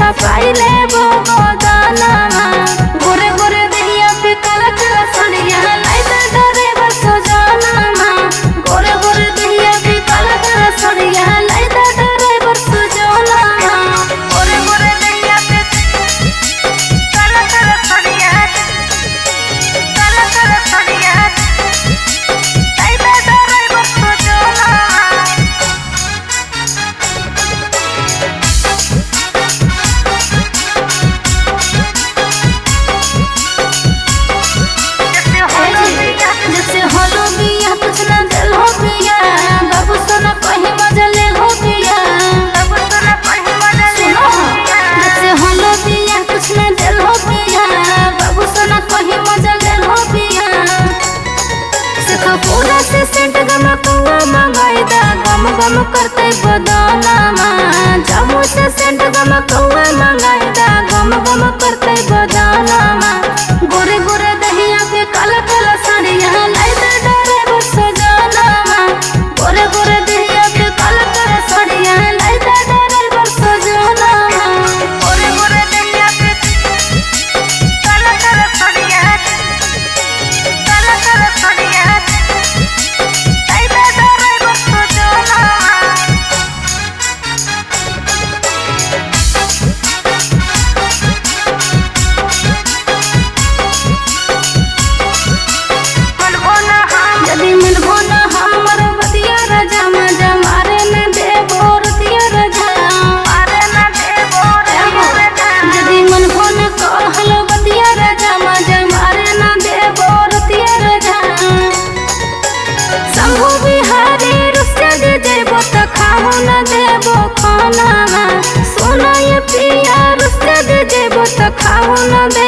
छपाई लेबो गोदाना गोरे गोरे दहिया पे काला काला सड़िया लाइदा डरे बसो जाना गोरे गोरे दहिया पे काला काला सड़िया लाइदा डरे बसो जाना गोरे गोरे दहिया पे काला काला सड़िया लाइदा डरे बसो जाना। जैसे होलो बिया कुछ ना दिल हो बिया बाबू सोना कहीं मजा ले हो बिया बाबू सोना कहीं मजा ले हो बिया जैसे होलो बिया कुछ ना दिल हो बिया बाबू सोना कहीं मजा ले हो बिया सखा पूरा से सेंट गम कौआ मंगाईदा गम गम करते बदाना जामू से सेंट गम कौआ मंगाईदा गम गम करते बदाना गोरे गोरे दहिया पे काला काला साड़िया लाइदा डरे बसो जाना गोरे गोरे दहिया पे काला काला साड़िया लाइदा डरे बसो जाना गोरे गोरे दहिया पे काला काला साड़िया लाइदा डरे बसो जाना। यदि मिलबो न हमर बतिया राजा मजा मारे न देबो रतिया राजा मारे न देबो राजा यदि मिलबो न कहल बतिया राजा मजा मारे न देबो रतिया राजा शंभु बिहारी रुस्या दे जेबो त खाओ न देबो खाना सोना ये पिया रुस्या दे जेबो त खाओ न दे